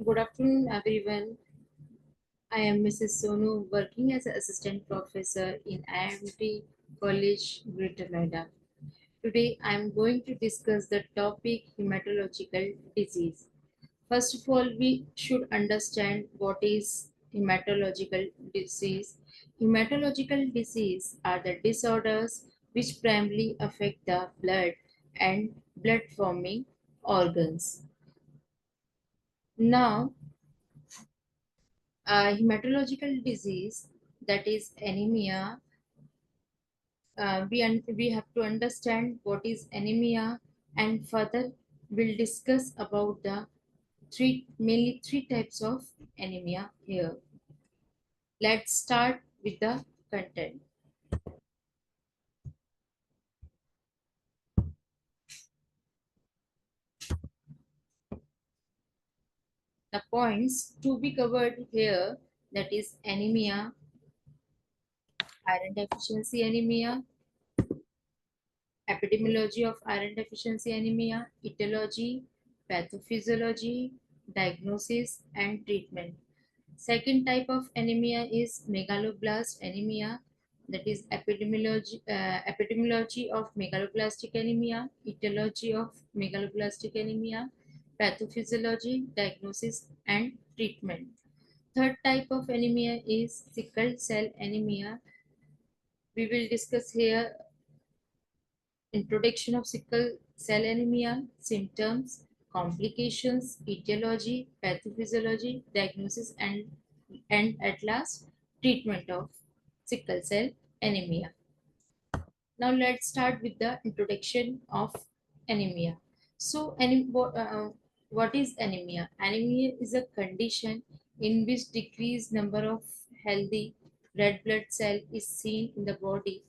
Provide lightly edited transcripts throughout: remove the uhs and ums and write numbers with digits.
Good afternoon, everyone. I am Mrs. Sonu, working as an assistant professor in IIMT College, Greater Noida. Today, I am going to discuss the topic hematological disease. First of all, we should understand what is hematological disease. Hematological disease are the disorders which primarily affect the blood and blood forming organs. Now, hematological disease, that is anemia. We have to understand what is anemia, and further we'll discuss about the mainly three types of anemia here. Let's start with the content. The points to be covered here, that is anemia, iron deficiency anemia, epidemiology of iron deficiency anemia, etiology, pathophysiology, diagnosis, and treatment. Second type of anemia is megaloblast anemia, that is epidemiology of megaloblastic anemia, etiology of megaloblastic anemia, pathophysiology, diagnosis, and treatment. Third type of anemia is sickle cell anemia. We will discuss here introduction of sickle cell anemia, symptoms, complications, etiology, pathophysiology, diagnosis, and at last, treatment of sickle cell anemia. Now let's start with the introduction of anemia. So, what is anemia? Anemia is a condition in which decreased number of healthy red blood cell is seen in the body.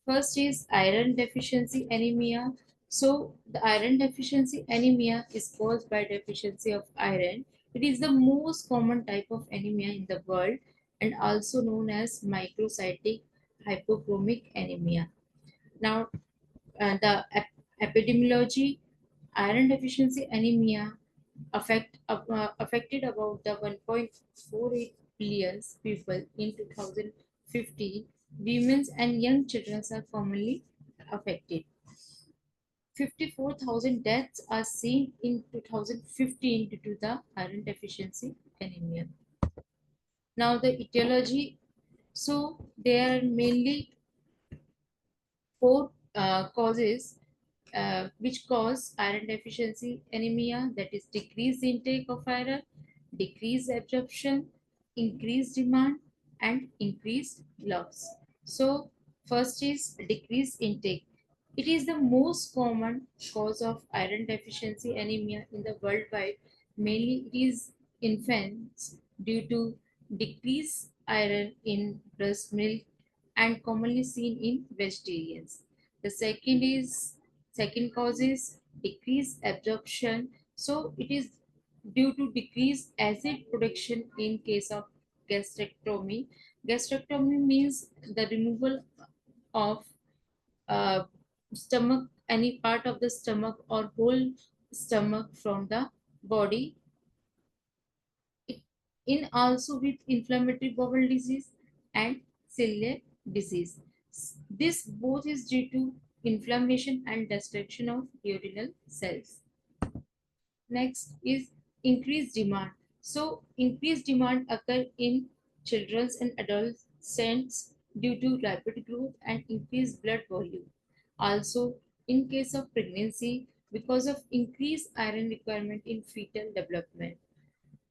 First is iron deficiency anemia. So the iron deficiency anemia is caused by deficiency of iron. It is the most common type of anemia in the world and also known as microcytic hypochromic anemia. Now, epidemiology, iron deficiency anemia affected about the 1.48 billion people in 2050. Women and young children are commonly affected. 54,000 deaths are seen in 2015 due to the iron deficiency anemia. Now the etiology. So there are mainly four causes which cause iron deficiency anemia, that is decreased intake of iron, decreased absorption, increased demand, and increased loss. So first is decreased intake. It is the most common cause of iron deficiency anemia in the worldwide. Mainly it is infants due to decreased iron in breast milk and commonly seen in vegetarians. The second cause is decreased absorption. So it is due to decreased acid production in case of gastrectomy. Gastrectomy means the removal of uh, stomach, any part of the stomach or whole stomach from the body. In also with inflammatory bowel disease and celiac disease. This both is due to inflammation and destruction of urinal cells. Next is increased demand. So increased demand occur in children and adolescents due to rapid growth and increased blood volume. Also, in case of pregnancy, because of increased iron requirement in fetal development.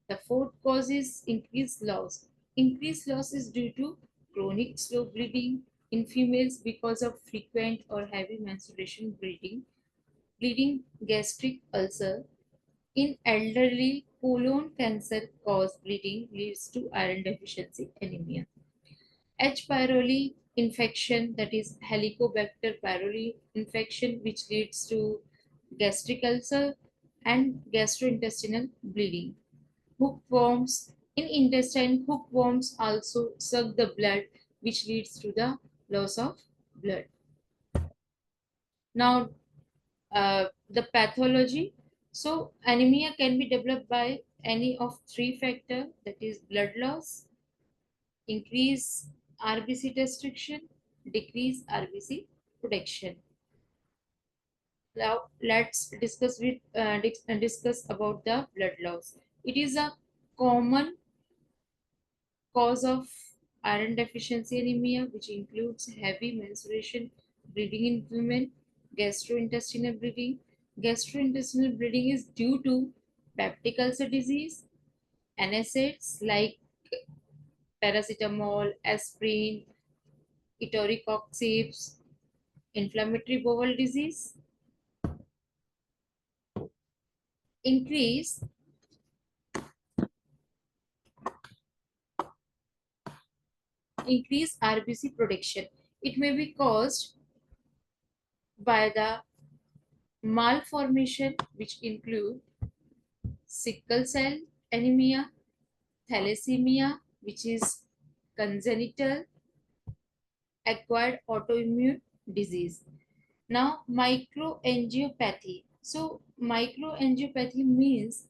The fourth cause is increased loss. Increased loss is due to chronic slow bleeding in females because of frequent or heavy menstruation bleeding gastric ulcer. In elderly, colon cancer cause bleeding leads to iron deficiency anemia. H. pylori infection, that is Helicobacter pylori infection, which leads to gastric ulcer and gastrointestinal bleeding. Hookworms. In intestine, hookworms also suck the blood, which leads to the loss of blood. Now, the pathology. So, anemia can be developed by any of three factors, that is blood loss, increase RBC destruction, decrease RBC production. Now let's discuss about the blood loss. It is a common cause of iron deficiency anemia, which includes heavy menstruation, bleeding in women, gastrointestinal bleeding. Gastrointestinal bleeding is due to peptic ulcer disease, NSAIDs like paracetamol, aspirin, etoricoxibs, inflammatory bowel disease, increase RBC production. It may be caused by the malformation, which include sickle cell anemia, thalassemia, which is congenital acquired autoimmune disease. Now, microangiopathy. So, microangiopathy means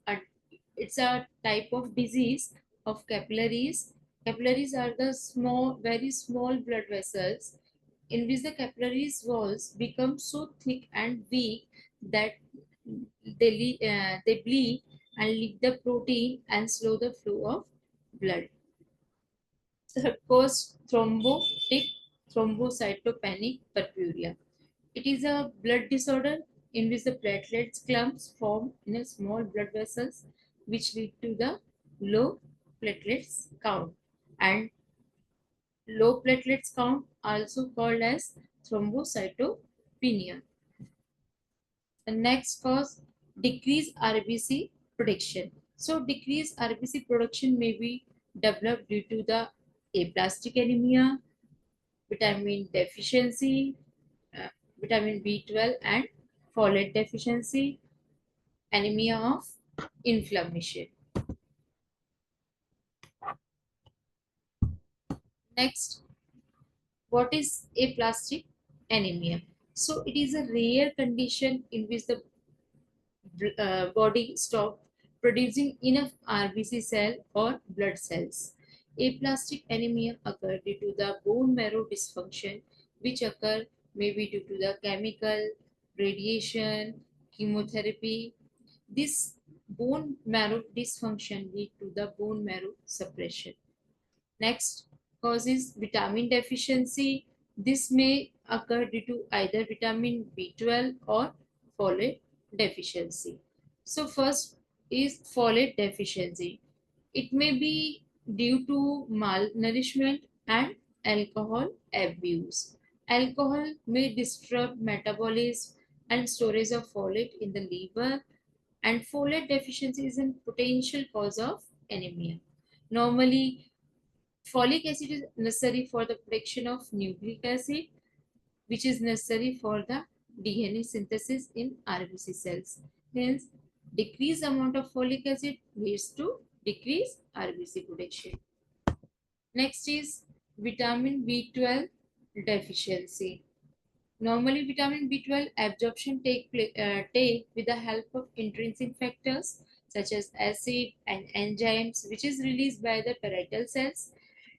it's a type of disease of capillaries. Capillaries are the small, very small blood vessels in which the capillaries walls become so thick and weak that they bleed and leak the protein and slow the flow of blood. Third cause, thrombocytopenic purpura. It is a blood disorder in which the platelets clumps form in a small blood vessels, which lead to the low platelets count. And low platelets count also called as thrombocytopenia. The next cause, decreased RBC production. So decreased RBC production may be developed due to the aplastic anemia, vitamin deficiency, uh, vitamin B12 and folate deficiency, anemia of inflammation. Next, what is aplastic anemia? So it is a rare condition in which the body stop producing enough RBC cell or blood cells. Aplastic anemia occur due to the bone marrow dysfunction, which occur maybe due to the chemical, radiation, chemotherapy. This bone marrow dysfunction lead to the bone marrow suppression. Next cause is vitamin deficiency. This may occur due to either vitamin B12 or folate deficiency. So first is folate deficiency. It may be due to malnourishment and alcohol abuse. Alcohol may disrupt metabolism and storage of folate in the liver, and folate deficiency is a potential cause of anemia. Normally, folic acid is necessary for the production of nucleic acid, which is necessary for the DNA synthesis in RBC cells. Hence, decreased amount of folic acid leads to decreased RBC production. Next is vitamin B12 deficiency. Normally, vitamin B12 absorption take with the help of intrinsic factors such as acid and enzymes, which is released by the parietal cells.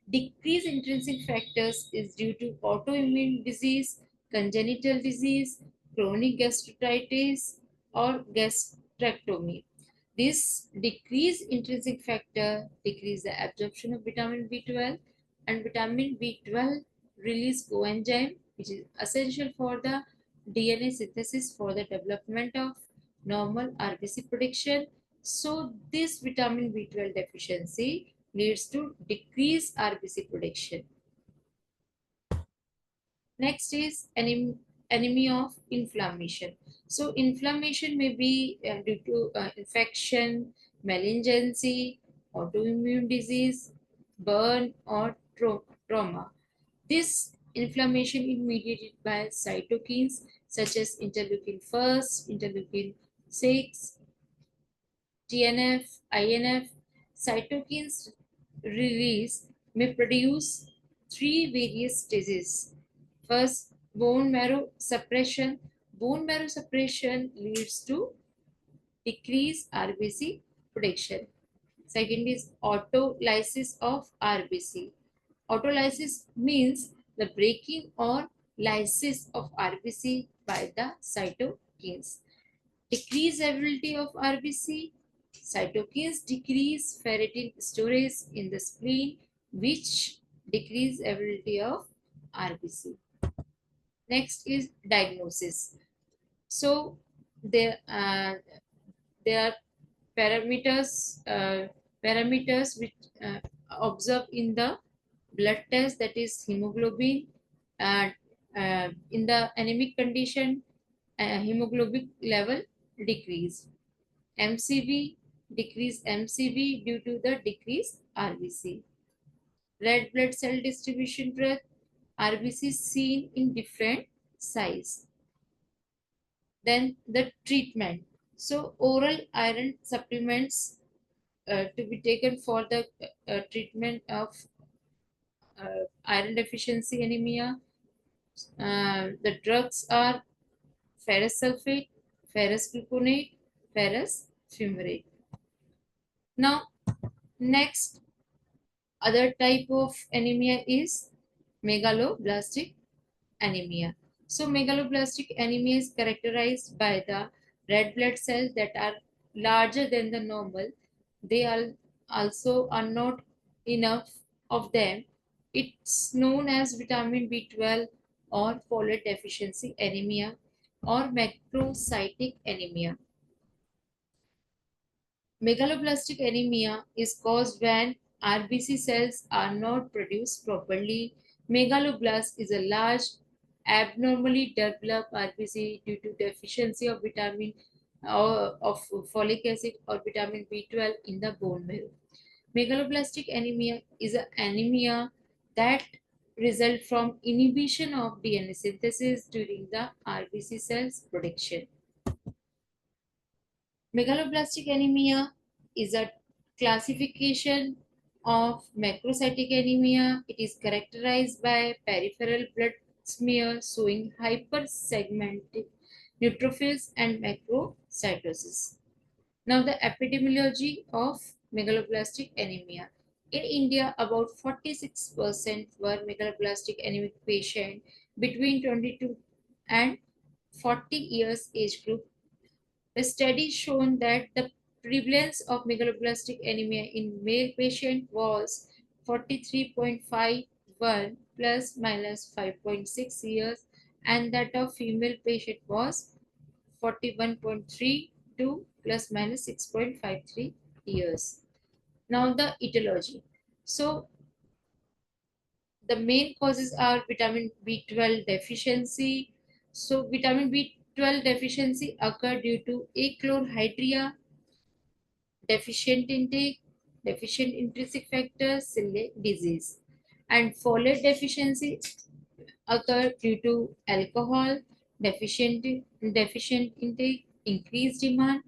Decreased intrinsic factors is due to autoimmune disease, congenital disease, chronic gastritis, or gastrectomy. This decreased intrinsic factor decrease the absorption of vitamin B12, and vitamin B12 release coenzyme, which is essential for the DNA synthesis for the development of normal RBC production. So this vitamin B12 deficiency leads to decreased RBC production. Next is anemia of inflammation. So inflammation may be due to infection, malignancy, autoimmune disease, burn, or trauma. This inflammation is mediated by cytokines such as interleukin 1st, interleukin 6, TNF, INF. Cytokines release may produce three various diseases. First, bone marrow suppression. Bone marrow suppression leads to decreased RBC production. Second is autolysis of RBC. Autolysis means the breaking or lysis of RBC by the cytokines. Decrease ability of RBC. Cytokines decrease ferritin storage in the spleen, which decrease ability of RBC. Next is diagnosis. So there are parameters parameters which observed in the blood test, that is hemoglobin. uh, in the anemic condition, hemoglobin level decrease. MCV, decrease MCV due to the decreased RBC. Red blood cell distribution breath, RBC seen in different size. Then the treatment. So oral iron supplements to be taken for the treatment of iron deficiency anemia. The drugs are ferrous sulfate, ferrous gluconate, ferrous fumarate. Now, next other type of anemia is megaloblastic anemia. So, megaloblastic anemia is characterized by the red blood cells that are larger than the normal. They are also are not enough of them. It's known as vitamin B12 or folate deficiency anemia or microcytic anemia. Megaloblastic anemia is caused when RBC cells are not produced properly. Megaloblast is a large, abnormally developed RBC due to deficiency of vitamin of folic acid or vitamin B12 in the bone marrow. Megaloblastic anemia is an anemia that results from inhibition of DNA synthesis during the RBC cells production. Megaloblastic anemia is a classification of macrocytic anemia. It is characterized by peripheral blood smear showing hypersegmentic neutrophils and macrocytosis. Now, the epidemiology of megaloblastic anemia. In India, about 46% were megaloblastic anemic patients between 22 and 40 years age group. The study shown that the prevalence of megaloblastic anemia in male patient was 43.51 plus minus 5.6 years, and that of female patient was 41.32 plus minus 6.53 years. Now the etiology. So the main causes are vitamin B12 deficiency. So vitamin B12 deficiency occur due to achlorhydria, deficient intake, deficient intrinsic factor, celiac disease. And folate deficiency occur due to alcohol, deficient intake, increased demand,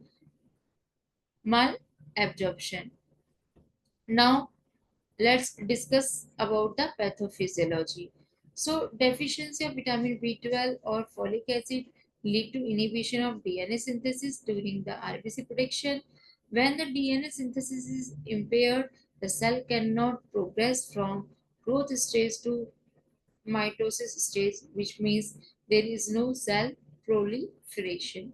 malabsorption. Now let's discuss about the pathophysiology. So deficiency of vitamin B12 or folic acid lead to inhibition of DNA synthesis during the RBC production. When the DNA synthesis is impaired, the cell cannot progress from growth stage to mitosis stage, which means there is no cell proliferation.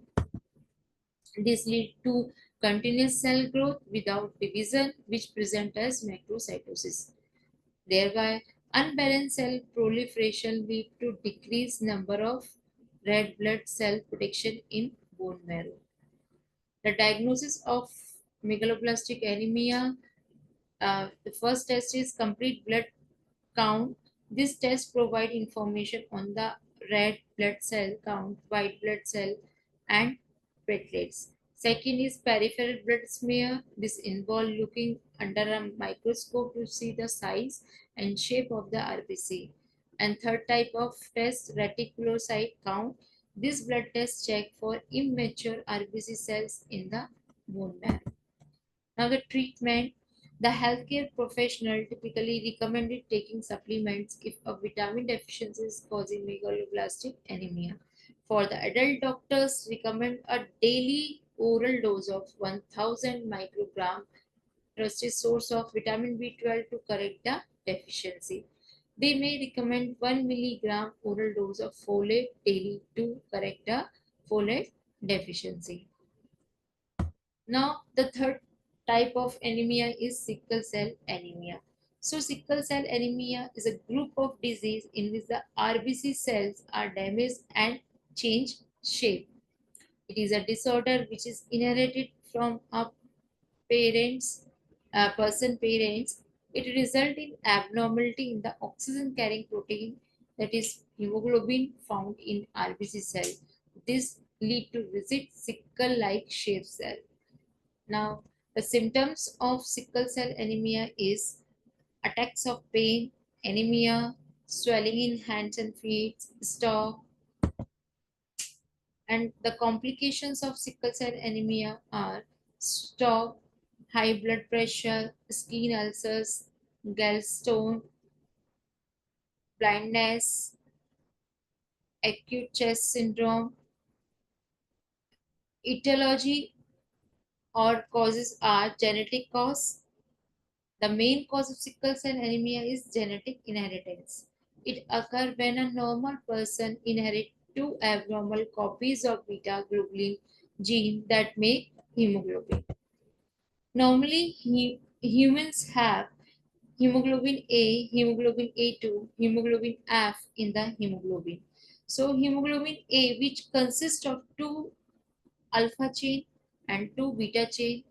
This leads to continuous cell growth without division, which present as macrocytosis. Thereby, unbalanced cell proliferation lead to decreased number of red blood cell production in bone marrow. The diagnosis of megaloblastic anemia, the first test is complete blood count. This test provides information on the red blood cell count, white blood cell, and platelets. Second is peripheral blood smear. This involves looking under a microscope to see the size and shape of the RBC. And third type of test, reticulocyte count. This blood test check for immature RBC cells in the bone marrow. Now the treatment, the healthcare professional typically recommended taking supplements if a vitamin deficiency is causing megaloblastic anemia. For the adult, doctors recommend a daily oral dose of 1000 microgram trusted source of vitamin B12 to correct the deficiency. They may recommend 1 milligram oral dose of folate daily to correct the folate deficiency. Now, the third type of anemia is sickle cell anemia. So, sickle cell anemia is a group of disease in which the RBC cells are damaged and change shape. It is a disorder which is inherited from a person parents. It results in abnormality in the oxygen carrying protein, that is hemoglobin, found in RBC cell. This lead to rigid sickle like shaped cell. Now, the symptoms of sickle cell anemia is attacks of pain, anemia, swelling in hands and feet, stomach, and the complications of sickle cell anemia are stroke, high blood pressure, skin ulcers, gallstone, blindness, acute chest syndrome. Etiology or causes are genetic cause. The main cause of sickle cell anemia is genetic inheritance. It occurs when a normal person inherits two abnormal copies of beta globulin gene that make hemoglobin. Normally, humans have hemoglobin A, hemoglobin A2, hemoglobin F in the hemoglobin. So, hemoglobin A, which consists of two alpha chain and two beta chain.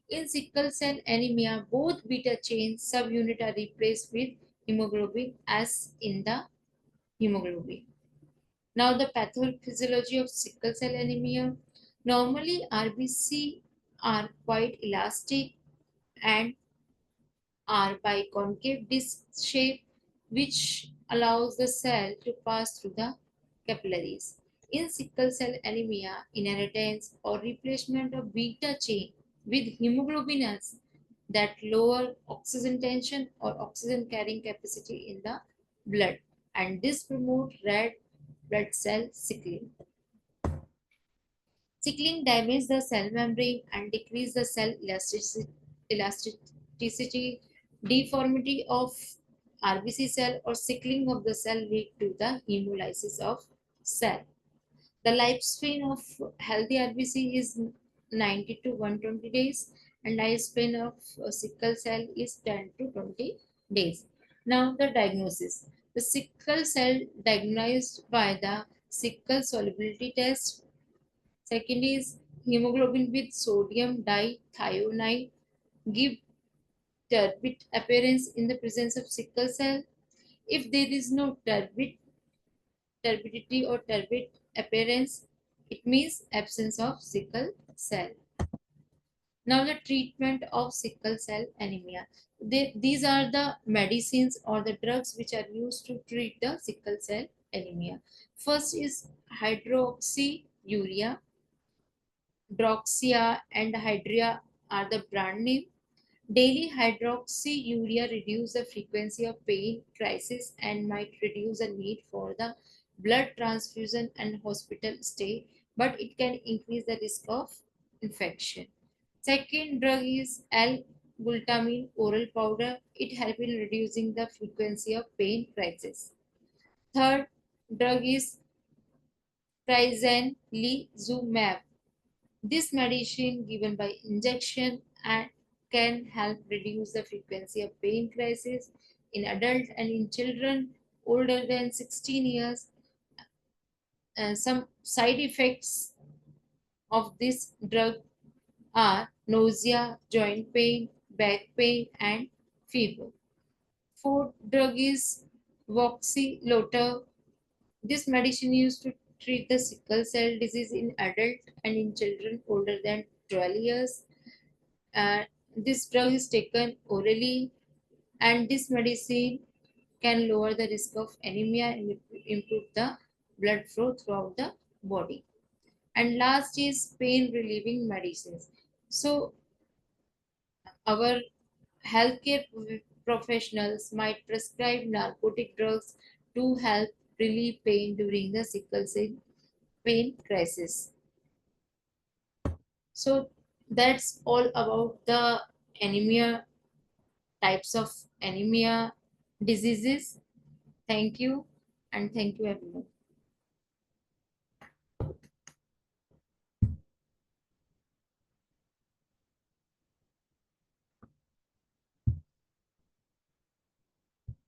In sickle cell anemia, both beta chain subunit are replaced with hemoglobin S in the hemoglobin. Now, the pathophysiology of sickle cell anemia. Normally, RBC are quite elastic and are biconcave disc shape, which allows the cell to pass through the capillaries. In sickle cell anemia, inheritance or replacement of beta chain with hemoglobin S that lower oxygen tension or oxygen carrying capacity in the blood, and this promote red blood cell sickling. Sickling damages the cell membrane and decrease the cell elasticity. Deformity of RBC cell or sickling of the cell lead to the hemolysis of cell. The lifespan of healthy RBC is 90 to 120 days, and lifespan of sickle cell is 10 to 20 days. Now the diagnosis. The sickle cell diagnosed by the sickle solubility test. Second is hemoglobin with sodium dithionide give turbid appearance in the presence of sickle cell. If there is no turbidity or turbid appearance, it means absence of sickle cell. Now the treatment of sickle cell anemia. These are the medicines or the drugs which are used to treat the sickle cell anemia. First is hydroxyurea. Droxia and Hydria are the brand name. Daily hydroxyurea reduce the frequency of pain crisis and might reduce the need for the blood transfusion and hospital stay, but it can increase the risk of infection. Second drug is L-glutamine oral powder. It helps in reducing the frequency of pain crisis. Third drug is prizanlizumab. This medicine given by injection and can help reduce the frequency of pain crisis in adult and in children older than 16 years. Some side effects of this drug are nausea, joint pain, back pain, and fever. Fourth drug is voxelotor. This medicine used to treat the sickle cell disease in adult and in children older than 12 years. Uh, this drug is taken orally, and this medicine can lower the risk of anemia and improve the blood flow throughout the body. And last is pain relieving medicines. So, our healthcare professionals might prescribe narcotic drugs to help relieve pain during the sickle cell pain crisis. So that's all about the anemia, types of anemia diseases. Thank you, and thank you everyone.